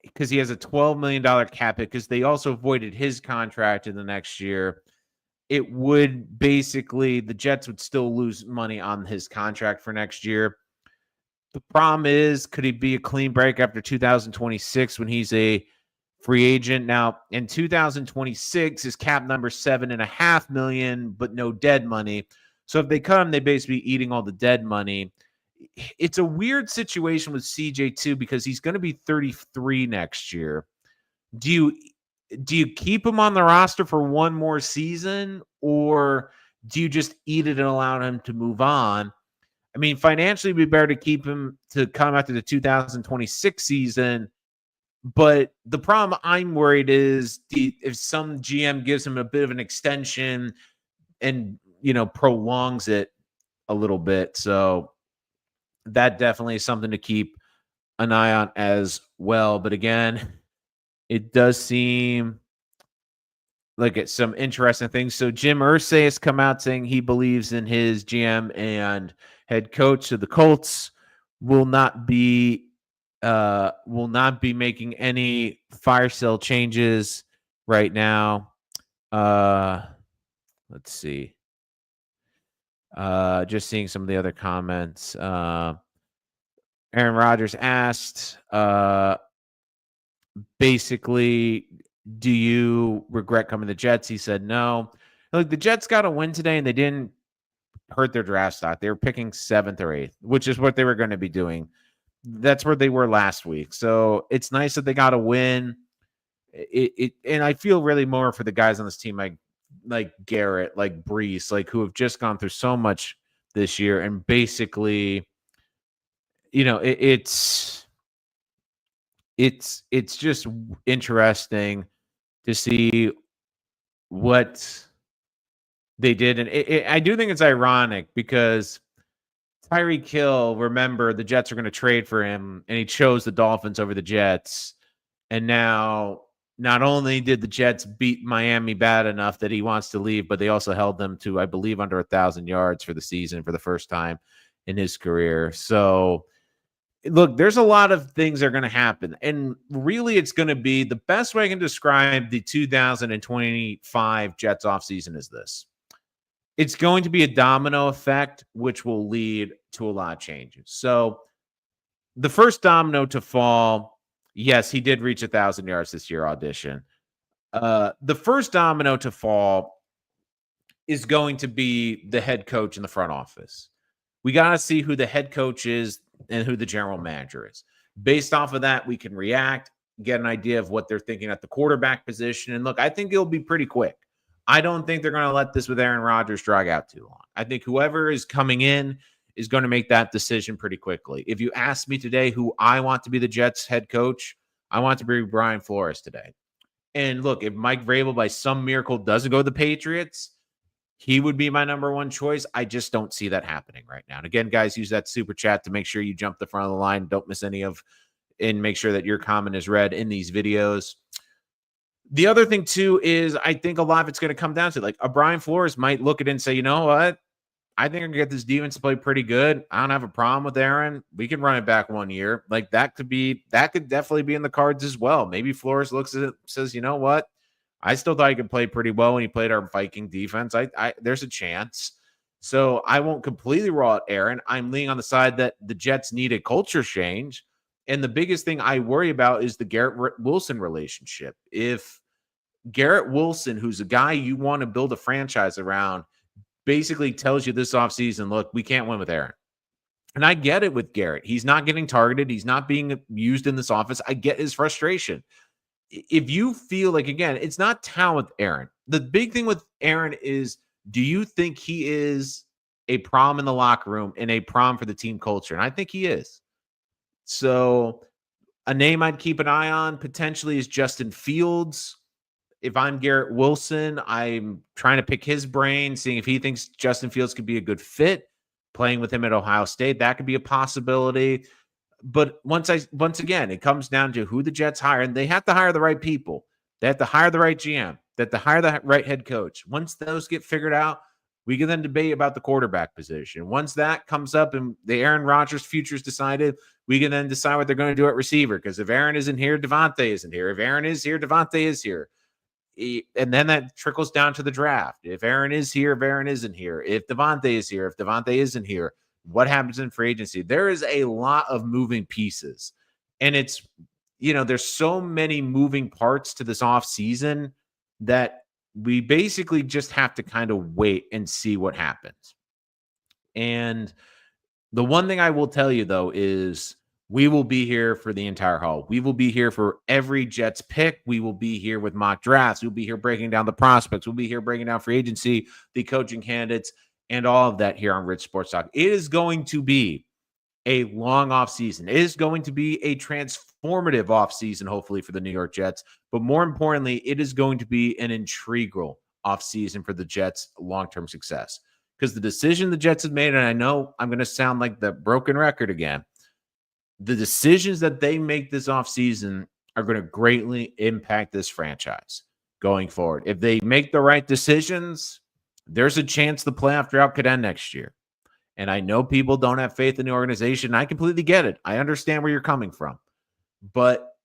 because he has a $12 million cap hit, because they also voided his contract in the next year. It would basically, the Jets would still lose money on his contract for next year. The problem is, could he be a clean break after 2026 when he's a free agent? Now, in 2026, his cap number $7.5 million, but no dead money. So if they cut him, they basically eating all the dead money. It's a weird situation with CJ too, because he's going to be 33 next year. Do you keep him on the roster for one more season, or do you just eat it and allow him to move on? I mean, financially, it'd be better to keep him to come after the 2026 season. But the problem I'm worried is if some GM gives him a bit of an extension and, prolongs it a little bit. So that definitely is something to keep an eye on as well. But again, it does seem like it's some interesting things. So Jim Irsay has come out saying he believes in his GM and head coach. So the Colts will not be making any fire sale changes right now. Let's see. Just seeing some of the other comments. Aaron Rodgers asked, basically, do you regret coming to the Jets? He said no. Look, the Jets got a win today, and they didn't hurt their draft stock. They were picking 7th or 8th, which is what they were going to be doing. That's where they were last week. So it's nice that they got a win. And I feel really more for the guys on this team, like Garrett, like Brees, like who have just gone through so much this year, and basically, it's just interesting to see what they did. And I do think it's ironic because Tyreek Hill, remember, the Jets are going to trade for him, and he chose the Dolphins over the Jets. And now, not only did the Jets beat Miami bad enough that he wants to leave, but they also held them to, I believe, under 1,000 yards for the season for the first time in his career. So, look, there's a lot of things that are going to happen. And really, it's going to be, the best way I can describe the 2025 Jets offseason is this. It's going to be a domino effect, which will lead to a lot of changes. So the first domino to fall, yes, he did reach 1,000 yards this year audition. The first domino to fall is going to be the head coach in the front office. We got to see who the head coach is and who the general manager is. Based off of that, we can react, get an idea of what they're thinking at the quarterback position. And look, I think it'll be pretty quick. I don't think they're going to let this with Aaron Rodgers drag out too long. I think whoever is coming in is going to make that decision pretty quickly. If you ask me today who I want to be the Jets head coach, I want to be Brian Flores today. And look, if Mike Vrabel by some miracle doesn't go to the Patriots, he would be my number one choice. I just don't see that happening right now. And again, guys, use that super chat to make sure you jump the front of the line. Don't miss any of, and make sure that your comment is read in these videos. The other thing, too, is I think a lot of it's going to come down to, like, a Brian Flores might look at it and say, you know what? I think I can get this defense to play pretty good. I don't have a problem with Aaron. We can run it back 1 year. Like, that could definitely be in the cards as well. Maybe Flores looks at it and says, you know what? I still thought he could play pretty well when he played our Viking defense. There's a chance. So I won't completely rule out Aaron. I'm leaning on the side that the Jets need a culture change. And the biggest thing I worry about is the Garrett Wilson relationship. If Garrett Wilson, who's a guy you want to build a franchise around, basically tells you this offseason, look, we can't win with Aaron. And I get it with Garrett. He's not getting targeted. He's not being used in this offense. I get his frustration. If you feel like, again, it's not talent with Aaron. The big thing with Aaron is, do you think he is a problem in the locker room and a problem for the team culture? And I think he is. So a name I'd keep an eye on potentially is Justin Fields. If I'm Garrett Wilson, I'm trying to pick his brain, seeing if he thinks Justin Fields could be a good fit. Playing with him at Ohio State, that could be a possibility. But once again, it comes down to who the Jets hire, and they have to hire the right people. They have to hire the right GM. They have to hire the right head coach. Once those get figured out, We can then debate about the quarterback position. Once that comes up and the Aaron Rodgers future is decided, we can then decide what they're going to do at receiver. Because if Aaron isn't here, Devontae isn't here. If Aaron is here, Devontae is here. And then that trickles down to the draft. If Aaron is here, if Aaron isn't here, if Devontae is here, if Devontae isn't here, what happens in free agency? There is a lot of moving pieces. And it's, there's so many moving parts to this offseason that we basically just have to kind of wait and see what happens. And the one thing I will tell you, though, is we will be here for the entire haul. We will be here for every Jets pick. We will be here with mock drafts. We'll be here breaking down the prospects. We'll be here breaking down free agency, the coaching candidates, and all of that here on Rich Sports Talk. It is going to be a long offseason. It is going to be a transformative offseason, hopefully, for the New York Jets. But more importantly, it is going to be an integral offseason for the Jets' long-term success. Because the decision the Jets have made, and I know I'm going to sound like the broken record again, the decisions that they make this offseason are going to greatly impact this franchise going forward. If they make the right decisions, there's a chance the playoff drought could end next year. And I know people don't have faith in the organization. I completely get it. I understand where you're coming from. But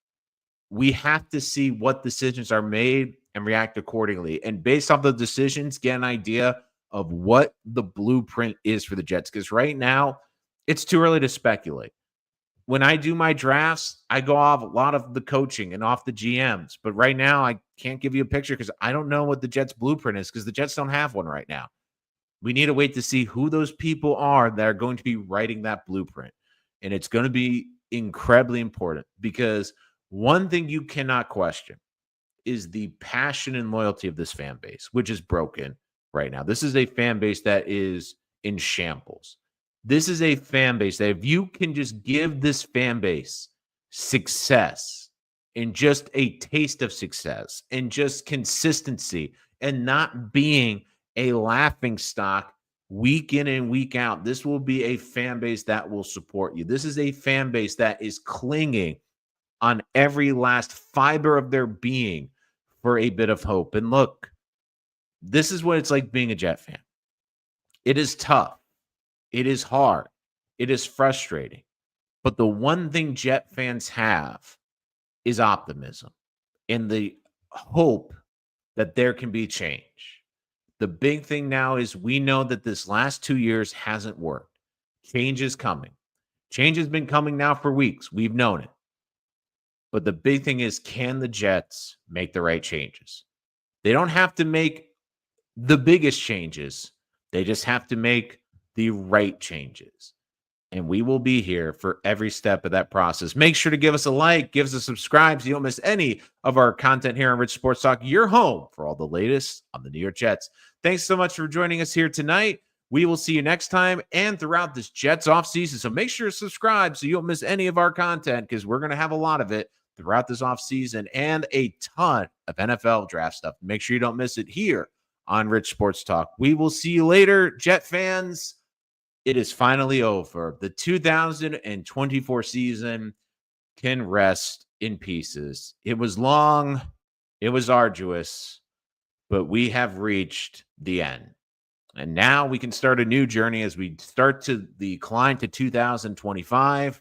we have to see what decisions are made and react accordingly. And based off the decisions, get an idea of what the blueprint is for the Jets. Because right now, it's too early to speculate. When I do my drafts, I go off a lot of the coaching and off the GMs. But right now, I can't give you a picture because I don't know what the Jets' blueprint is because the Jets don't have one right now. We need to wait to see who those people are that are going to be writing that blueprint. And it's going to be incredibly important because one thing you cannot question is the passion and loyalty of this fan base, which is broken right now. This is a fan base that is in shambles. This is a fan base that if you can just give this fan base success and just a taste of success and just consistency and not being a laughing stock week in and week out, this will be a fan base that will support you. This is a fan base that is clinging on every last fiber of their being for a bit of hope. And look, this is what it's like being a Jet fan. It is tough. It is hard. It is frustrating. But the one thing Jet fans have is optimism and the hope that there can be change. The big thing now is we know that this last 2 years hasn't worked. Change is coming. Change has been coming now for weeks. We've known it. But the big thing is, can the Jets make the right changes? They don't have to make the biggest changes. They just have to make the right changes. And we will be here for every step of that process. Make sure to give us a like, give us a subscribe so you don't miss any of our content here on Rich Sports Talk, your home for all the latest on the New York Jets. Thanks so much for joining us here tonight. We will see you next time and throughout this Jets offseason. So make sure to subscribe so you don't miss any of our content because we're going to have a lot of it throughout this offseason and a ton of NFL draft stuff. Make sure you don't miss it here on Rich Sports Talk. We will see you later, Jet fans. It is finally over. The 2024 season can rest in pieces. It was long, it was arduous, but we have reached the end. And now we can start a new journey as we start to the climb to 2025.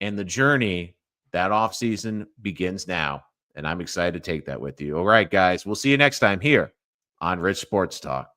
And the journey, that offseason begins now. And I'm excited to take that with you. All right, guys, we'll see you next time here on Rich Sports Talk.